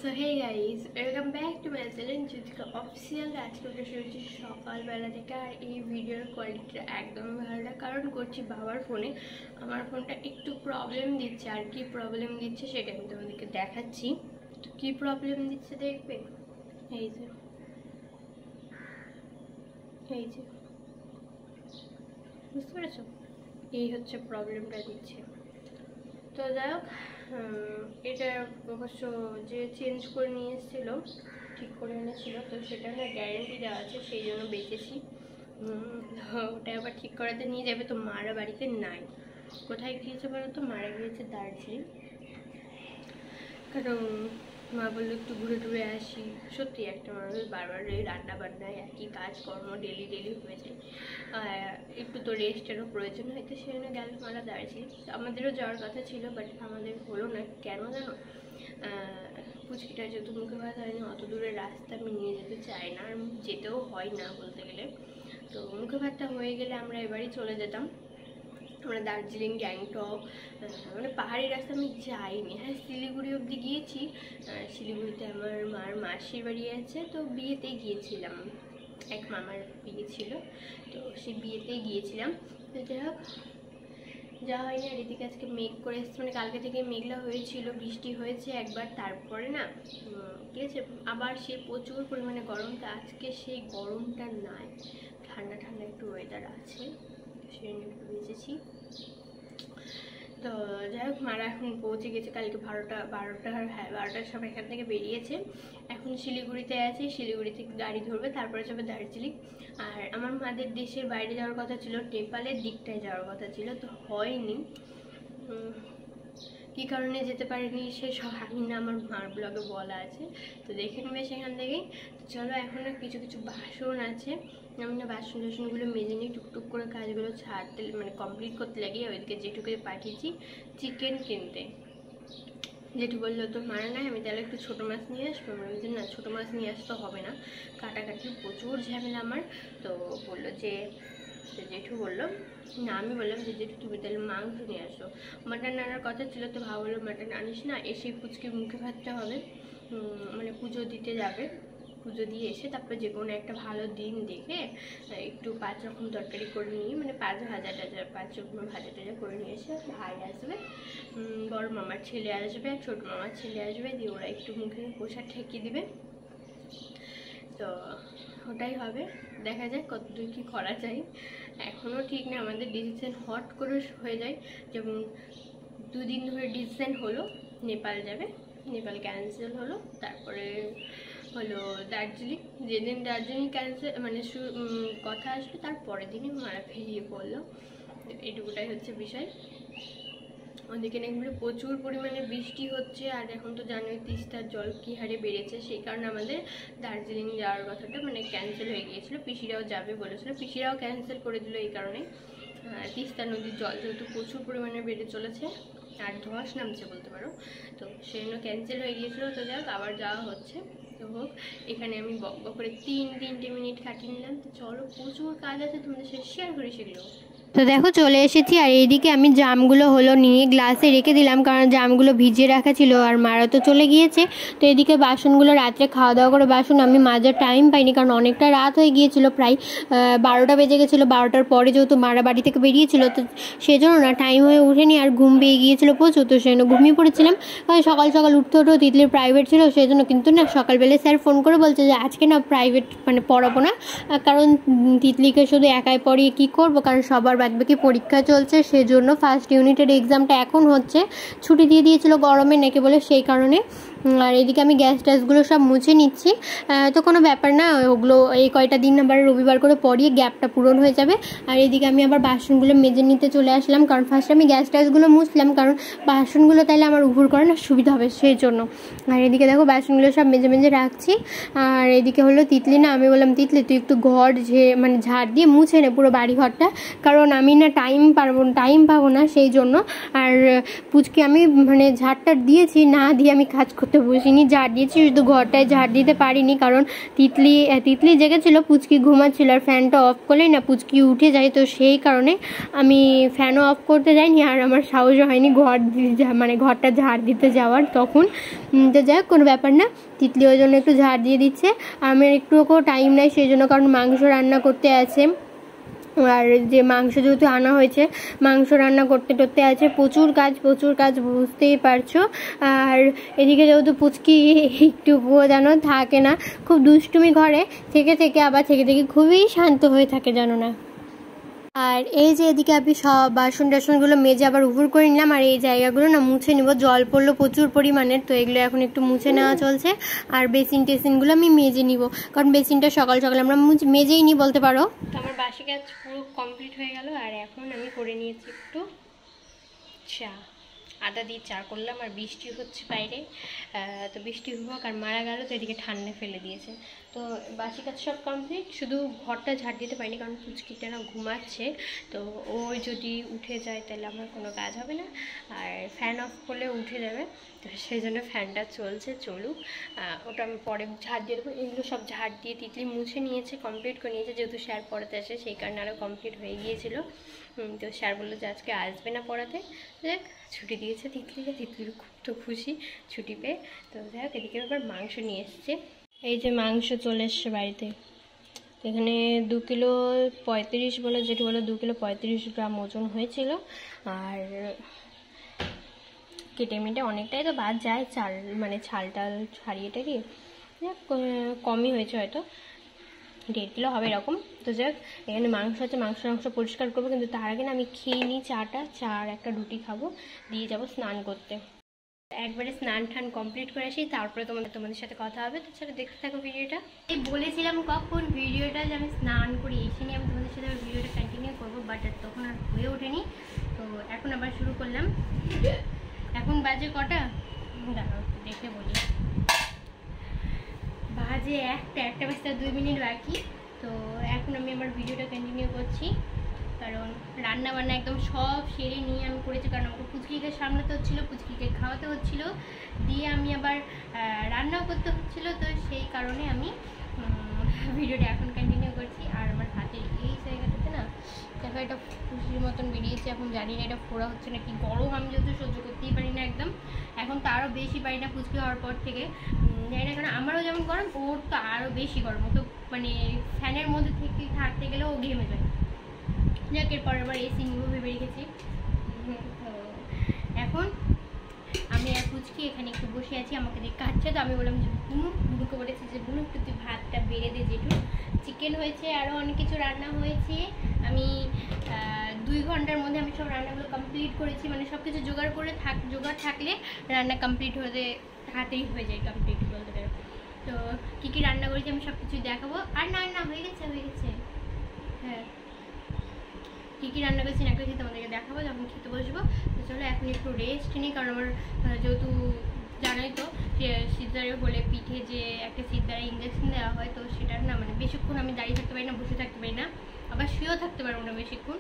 So hey guys, welcome back to my channel Jyotika official. আজকে ওটা শুরু হচ্ছে সকালবেলা থেকে। আর এই ভিডিওর কোয়ালিটিটা একদমই ভালো না, কারণ করছি বাবার ফোনে। আমার ফোনটা একটু প্রবলেম দিচ্ছে, আর কি প্রবলেম দিচ্ছে সেটা আমি তোমাদেরকে দেখাচ্ছি। তো কী প্রবলেম দিচ্ছে দেখবে, এই যে বুঝতে পেরেছো, এই হচ্ছে প্রবলেমটা দিচ্ছে। তো যাই হোক, এটা অবশ্য যে চেঞ্জ করে নিয়ে এসেছিল, ঠিক করে এনেছিল, তো সেটা না গ্যারেন্টি দেওয়া আছে, সেই জন্য বেঁচেছি। ওটা আবার ঠিক করাতে নিয়ে যাবে, তো মারা বাড়িতে নাই। কোথায় গিয়েছে বলো তো? মারা গিয়েছে দার্জিলিং। কারণ মা বললো একটু ঘুরে টুরে আসি। সত্যি একটা মানুষ বারবার এই রান্না বান্নায় একই কাজকর্ম ডেলি হয়ে যায়, একটু তো রেস্টেরও প্রয়োজন হয়তো। সেজন্য গেল মারা দাঁড়িয়েছি। আমাদেরও যাওয়ার কথা ছিল, বাট আমাদের হলো না। কেন জানো? পুচকিটা যেহেতু মুখে ভাত হয়নি, অত দূরের রাস্তা আমি নিয়ে যেতে চাই না, আর যেতেও হয় না বলতে গেলে। তো মুখে ভাতটা হয়ে গেলে আমরা এবারই চলে যেতাম। আমরা দার্জিলিং, গ্যাংটক, মানে পাহাড়ি রাস্তা আমি যাইনি। হ্যাঁ, শিলিগুড়ি অবধি গিয়েছি। শিলিগুড়িতে আমার মার মাসির বাড়ি আছে, তো বিয়েতে গিয়েছিলাম। এক মামার বিয়ে ছিল, তো সেই বিয়েতেই গিয়েছিলাম। তো যাই হোক, যাওয়া হয়নি। আর এদিকে আজকে মেঘ করে এসছে, মানে কালকে থেকে মেঘলা হয়েছিল, বৃষ্টি হয়েছে একবার, তারপরে না ঠিক আছে আবার সে প্রচুর পরিমাণে গরম। তো আজকে সেই গরমটা নাই, ঠান্ডা ঠান্ডা একটু ওয়েদার আছে, সেই নিয়ে একটু বেঁচেছি। তো যাই হোক, মারা এখন পৌঁছে গেছে। কালকে 12টার সময় এখান থেকে বেরিয়েছে। এখন শিলিগুড়িতে আছে, শিলিগুড়ি থেকে গাড়ি ধরবে, তারপরে যাবে দার্জিলিং। আর আমার মাদের দেশের বাইরে যাওয়ার কথা ছিল, নেপালের দিকটায় যাওয়ার কথা ছিল, তো হয়নি। কী কারণে যেতে পারিনি সে সব আমি না, আমার মার ব্লগে বলা আছে, তো দেখে নেবে সেখান থেকেই। চলো, এখন না কিছু বাসন আছে, আমি না বাসনগুলো মেজে নিই, টুকটুক করে কাজগুলো ছাড়তে মানে কমপ্লিট করতে লাগিয়ে ওইদিকে যেটুকুই পাঠিয়েছি চিকেন কিনতে। যেটু বললো তো মারা নাই, আমি তাহলে একটু ছোটো মাছ নিয়ে আসবো। আমি বলছি না, ছোটো মাছ নিয়ে আসতে হবে না, কাটাকাটি প্রচুর ঝামেলা আমার। তো বললো যে জেঠু বললো না, আমি বললাম যে জেঠু তুমি তাহলে মাংস নিয়ে আসো। মাটন আনার কথা ছিল, তো ভাবলো মাটন আনিস না, এসে পুচকির মুখে ভাতটা হবে, মানে পুজো দিতে যাবে। পুজো দিয়ে এসে তারপরে যে কোনো একটা ভালো দিন দেখে একটু 5 রকম তরকারি করে নিয়ে, মানে 5 রকম ভাজা টাজা করে নিয়ে এসে ভাই আসবে, বড় মামার ছেলে আসবে, আর ছোটো মামার ছেলে আসবে, দিয়ে ওরা একটু মুখে পোশাক ঠেকিয়ে দিবে। তো ওটাই হবে, দেখা যাক কতদূর কী করা যায়। এখনও ঠিক না, আমাদের ডিসিশন হট করে হয়ে যায়। যেমন 2 দিন ধরে ডিসিশন হলো নেপাল যাবে, নেপাল ক্যান্সেল হলো, তারপরে হলো দার্জিলিং। যেদিন দার্জিলিং ক্যান্সেল মানে কথা আসবে, তার পরের দিনই মারা ফেরিয়ে পড়লো। এটুকুটাই হচ্ছে বিষয়। ওদিকে নাকি প্রচুর পরিমাণে বৃষ্টি হচ্ছে, আর এখন তো জানোই তিস্তার জল কী হারে বেড়েছে, সেই কারণে আমাদের দার্জিলিং যাওয়ার কথাটা মানে ক্যান্সেল হয়ে গিয়েছিলো। পিসিরাও যাবে বলেছিল, পিসিরাও ক্যান্সেল করে দিল এই কারণে। তিস্তা নদীর জল যেহেতু প্রচুর পরিমাণে বেড়ে চলেছে, আর ধস নামছে বলতে পারো, তো সেই জন্য ক্যান্সেল হয়ে গিয়েছিলো। তো যাক, আবার যাওয়া হচ্ছে। তো হোক, এখানে আমি বক করে 3 মিনিট কাটিয়ে নিলাম। তো চলো, প্রচুর কাজ আছে, তোমাদের সাথে শেয়ার করি সেগুলো। তো দেখো চলে এসেছি, আর এইদিকে আমি জামগুলো নিয়ে গ্লাসে রেখে দিলাম, কারণ জামগুলো ভিজিয়ে রাখা ছিল, আর মারা তো চলে গিয়েছে। তো এদিকে বাসনগুলো রাত্রে খাওয়া দাওয়া করে বাসন আমি মাজার টাইম পাইনি, কারণ অনেকটা রাত হয়ে গিয়েছিল, প্রায় 12টা বেজে গেছিলো। 12টার পরে যেহেতু মারা বাড়ি থেকে বেরিয়েছিল, তো সেজন্য না টাইম হয়ে উঠেনি, আর ঘুম পেয়ে গিয়েছিলো প্রচুর, তো সেজন্য ঘুমিয়ে পড়েছিলাম। সকাল উঠতে তিতলির প্রাইভেট ছিল, সেই জন্য। কিন্তু না, সকালবেলায় স্যার ফোন করে বলছে যে আজকে না প্রাইভেট মানে পড়াবো না, কারণ তিতলিকে শুধু একাই পড়িয়ে কী করবো, কারণ সবার বাকি পরীক্ষা চলছে, সেজন্য ফার্স্ট ইউনিটের এক্সামটা এখন হচ্ছে, ছুটি দিয়ে দিয়েছিল গরমে নাকি বলে, সেই কারণে। আর এদিকে আমি গ্যাস ট্যাসগুলো সব মুছে নিচ্ছি। তো কোনো ব্যাপার না, ওগুলো এই কয়টা দিন আবার রবিবার করে পড়িয়ে গ্যাপটা পূরণ হয়ে যাবে। আর এদিকে আমি আবার বাসনগুলো মেজে নিতে চলে আসলাম, কারণ ফার্স্টে আমি গ্যাস ট্যাসগুলো মুছলাম, কারণ বাসনগুলো তাইলে আমার উপর করে না সুবিধা হবে, সেই জন্য। আর এদিকে দেখো বাসনগুলো সব মেজে রাখছি। আর এদিকে হলো তিতলি না, আমি বললাম তিতলি তুই একটু ঘর মানে ঝাড় দিয়ে মুছে নে পুরো বাড়ি ঘরটা, কারণ আমি না টাইম পাবো না, সেই জন্য। আর পুচকে আমি মানে ঝাড়টা দিয়েছি, না দিয়ে আমি কাজ করতে করতে বসিনি, ঝাড় দিয়েছি শুধু ঘরটায় ঝাড় দিতে পারিনি কারণ তিতলি জেগেছিল, পুচকি ঘুমাচ্ছিল আর ফ্যানটা অফ করলেই না পুচকি উঠে যায়, তো সেই কারণে আমি ফ্যানও অফ করতে যাইনি আর আমার সাহসও হয়নি ঘরটা ঝাড় দিতে যাওয়ার তখন। তো যাই হোক, কোনো ব্যাপার না, তিতলি ওই জন্য একটু ঝাড় দিয়ে দিচ্ছে। আমার একটুও টাইম নেই সেই জন্য, কারণ মাংস রান্না করতে আছে আর যে মাংস যেহেতু আনা হয়েছে মাংস রান্না করতে আছে, প্রচুর কাজ বুঝতেই পারছো। আর এদিকে যেহেতু পুচকি একটুকুও যেন থাকে না, খুব দুষ্টুমি ঘরে থেকে আবার থেকে খুবই শান্ত হয়ে থাকে জানো না। আর এই যে এদিকে আমি সব বাসন টাসনগুলো মেজে আবার উপর করে নিলাম আর এই জায়গাগুলো না মুছে নিব, জল পড়লো প্রচুর পরিমাণের, তো এগুলো এখন একটু মুছে নেওয়া চলছে। আর বেসিন টেসিনগুলো আমি মেজে নিব, কারণ বেসিনটা সকাল আমরা মেজেই নি বলতে পারো। তো আমার বাসি কাজ পুরো কমপ্লিট হয়ে গেল আর এখন আমি করে নিয়েছি একটু চা, আদা দিয়ে চা করলাম। আর বৃষ্টি হচ্ছে বাইরে, তো বৃষ্টি হোক আর মারা গেল, তো এদিকে ঠান্ডা ফেলে দিয়েছে। তো বাসি কাজ সব কমপ্লিট, শুধু ঘরটা ঝাড় দিতে পারিনি কারণ পুচকিটা না ঘুমাচ্ছে, তো ও যদি উঠে যায় তাহলে আমার কোনো কাজ হবে না, আর ফ্যান অফ করলে উঠে যাবে, তো সেই জন্য ফ্যানটা চলুক, ওটা আমি পরে ঝাড় দিয়ে দেবো। এগুলো সব ঝাড় দিয়ে তিতলি মুছে নিয়েছে, কমপ্লিট করে নিয়েছে, যেহেতু স্যার পড়াতে আসে সেই কারণে আরও কমপ্লিট হয়ে গিয়েছিলো। তো স্যার বললো যে আজকে আসবে না পড়াতে, দেখ ছুটি দিয়েছে তিতলির খুব তো খুশি ছুটি পেয়ে। তো দেখ এদিকে আবার মাংস নিয়ে এসছে, এই যে মাংস চলে এসছে বাড়িতে, এখানে 2 কিলো 35 বলে যেটি বলে 2 কিলো 35 গ্রাম ওজন হয়েছিল। আর কেটে মেটে অনেকটাই তো বাদ যায়, ছাল টাল ছাড়িয়েটা কি কমই হয়েছে, হয়তো 1.5 কিলো হবে এরকম। তো যাক এখানে মাংস আছে, মাংস পরিষ্কার করবো, কিন্তু তার আগে না আমি খেয়ে নিই চা আর একটা রুটি খাবো, দিয়ে যাব স্নান করতে। একবারে স্নান টান কমপ্লিট করে আসি, তারপরে তোমাদের সাথে কথা হবে। তো চলো দেখতে থাকো ভিডিওটা। এই বলেছিলাম কখন ভিডিওটা যে আমি স্নান করি এসে নিয়ে আমি তোমাদের সাথে ভিডিওটা কন্টিনিউ করবো, বাট তখন আর হয়ে ওঠেনি, তো এখন আবার শুরু করলাম। এখন বাজে কটা দাঁড়াও দেখে বলি, বাজে একটা বাজতে 2 মিনিট বাকি। তো এখন আমি আমার ভিডিওটা কন্টিনিউ করছি, কারণ রান্না বান্না একদম সব সেরে নিয়ে আমি করেছি, কারণ আমাকে পুচকিকে সামলাতে হচ্ছিলো, পুচকিকে খাওয়াতে হচ্ছিলো, দিয়ে আমি আবার রান্নাও করতে হচ্ছিলো, তো সেই কারণে আমি ভিডিওটা এখন কন্টিনিউ করছি। আর আমার হাতের এই জায়গাটাতে না দেখো এটা খুশির মতন বেরিয়েছে, এখন জানি না এটা ফোড়া হচ্ছে নাকি, গরম আমি যেহেতু সহ্য করতেই পারি না একদম, এখন তো আরও বেশি পারি না পুচকি হওয়ার পর থেকে, জানি না, কারণ আমারও যেমন গরম ওর তো আরও বেশি গরম, তো ফ্যানের মধ্যে থেকে থাকতে গেলেও ও ঘেমে যায়। যাক এরপর আবার এসি নিবো ভেবে রেখেছি। তো এখন আমি আর পুচকি এখানে একটু বসে আছি, আমাকে দেখে কাটছে, তো আমি বললাম যে বুনুকে বলেছি যে বুনু একটু তুই ভাতটা বেড়ে দে, যেটু চিকেন হয়েছে আরও অনেক কিছু রান্না হয়েছে। আমি 2 ঘন্টার মধ্যে আমি সব রান্নাগুলো কমপ্লিট করেছি, সব কিছু জোগাড় থাকলে রান্না কমপ্লিট হতে তাড়াতাড়ি হয়ে যায়, কমপ্লিট বলতে পারো। তো কী রান্না করেছি আমি সব কিছুই দেখাবো। আর না হয়ে গেছে হ্যাঁ, কী রান্না করেছি না করেছি তোমাদেরকে দেখাবো যখন খেতে বসবো। তো চলো এখন একটু রেস্ট নিই, কারণ আমার যেহেতু জানোই তো সিজারে হলে পিঠে যে একটা সিজারে ইঞ্জেকশন দেওয়া হয়, তো সেটা না বেশিক্ষণ আমি দাঁড়িয়ে থাকতে পারি না, বসে থাকতে পারি না, আবার শুয়েও থাকতে পারবো না বেশিক্ষণ।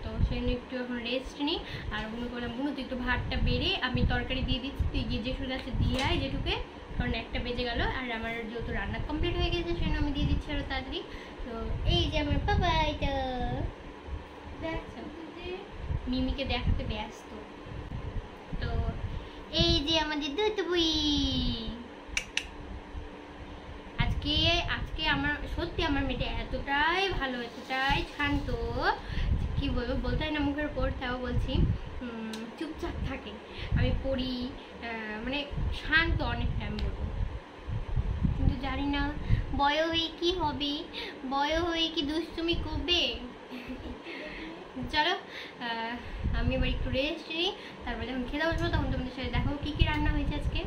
তো সেই জন্য একটু এখন রেস্ট নিই। আর বুনু বললাম বুনু তুই একটু ভাতটা বেড়ে আমি তরকারি দিয়ে দিচ্ছি, তুই গিয়ে জেঠুর কাছে দিয়ে আয় যেটুকে, কারণ 1টা বেজে গেল আর আমার যেহেতু রান্না কমপ্লিট হয়ে গেছে সেই জন্য আমি দিয়ে দিচ্ছি আরও তাড়াতাড়ি। তো এই যে আমার বাবা এটা দেখছো মিমিকে দেখাতে ব্যস্ত, তো এই যে আমাদের দুধ বুই। আজকে আমার সত্যি আমার মেয়েটা এতটাই ভালো, এতটাই শান্ত, কি বলবো বলতে হয় না মুখের উপর, তাও বলছি, চুপচাপ থাকে, আমি পড়ি, শান্ত অনেকটা আমি বলবো, কিন্তু জানি না বড় হয়ে কি হবে, বড় হয়ে কি দুষ্টুমি করবে। চলো আমি এবার একটু রেস্ট নিই, তারপর যখন খেতে বসবো তখন তোমাদের সাথে দেখাবো কী রান্না হয়েছে আজকে।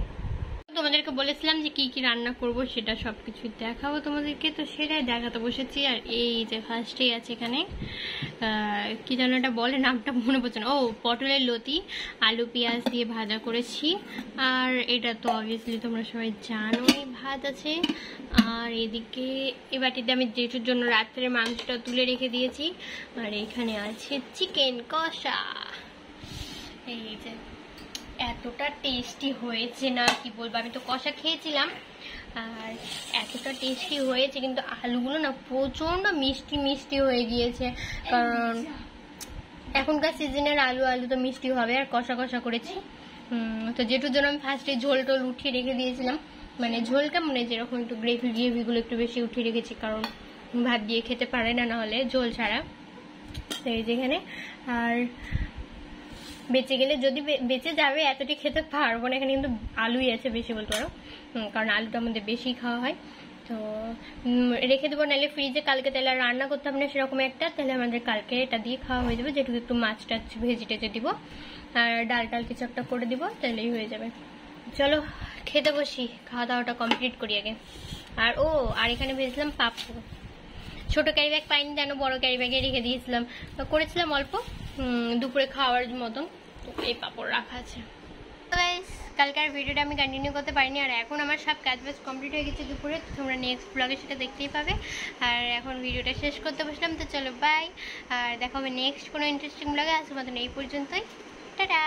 তোমাদেরকে বলেছিলাম যে কি রান্না করব সেটা সব কিছু দেখাবো তোমাদেরকে, তো সেটাই দেখাতে বসেছি। আর এই যে ফার্স্টেই আছে এখানে কি যেন এটা বলে, নামটা মনে পড়ছে না, পটলের লতি আলু পেঁয়াজ দিয়ে ভাজা করেছি। আর এটা তো অবভিয়াসলি তোমরা সবাই জানোই ভাত আছে। আর এদিকে এই বাটিতে আমি জেঠুর জন্য রাত্রে মাংসটা তুলে রেখে দিয়েছি। আর এখানে আছে চিকেন কষা, এই যে এতটা টেস্টি হয়েছে না কি বলবো, আমি তো কষা খেয়েছিলাম আর এতটা টেস্টি হয়েছে, কিন্তু আলুগুলো না প্রচণ্ড মিষ্টি মিষ্টি হয়ে গিয়েছে, কারণ এখনকার সিজনের আলু তো মিষ্টি হবে। আর কষা কষা করেছি, তো যেটুর জন্য আমি ফার্স্টে ঝোল টোল উঠিয়ে রেখে দিয়েছিলাম, মানে ঝোলটা মানে যেরকম একটু গ্রেভিগুলো একটু বেশি উঠিয়ে রেখেছি, কারণ ভাত দিয়ে খেতে পারে না নাহলে ঝোল ছাড়া। তো এই যেখানে আর বেঁচে গেলে, যদি বেঁচে যাবে এতটি খেতে পারবো না, এখানে কিন্তু আলুই আছে বেশি বলতে পারো, কারণ আলুটা আমাদের বেশি খাওয়া হয়। তো রেখে দেবো, নাহলে ফ্রিজে কালকে তাহলে আর রান্না করতে হবে না সেরকম একটা, তাহলে আমাদের কালকে এটা দিয়ে খাওয়া হয়ে যাবে, যেটুকু একটু মাছ টাছ ভেজে টেজে দিব আর ডাল টাল কিছু একটা করে দিব, তাহলেই হয়ে যাবে। চলো খেতে বসি, খাওয়া দাওয়াটা কমপ্লিট করি আগে। আর এখানে ভেজেছিলাম পাপড়, ছোট ক্যারি ব্যাগ পাইনি যেন, বড় ক্যারি ব্যাগে রেখে দিয়েছিলাম, করেছিলাম অল্প দুপুরে খাওয়ার মতন, তো এই পাপড় রাখা আছে। কালকার ভিডিওটা আমি কন্টিনিউ করতে পারিনি, আর এখন আমার সব কাজ বাজ কমপ্লিট হয়ে গেছে দুপুরে, তোমরা নেক্সট ব্লগে সেটা দেখতেই পাবে। আর এখন ভিডিওটা শেষ করতে বসলাম, তো চলো বাই, আর দেখা হবে নেক্সট কোনো ইন্টারেস্টিং ব্লগে। আজকের মতন এই পর্যন্তই, টাটা।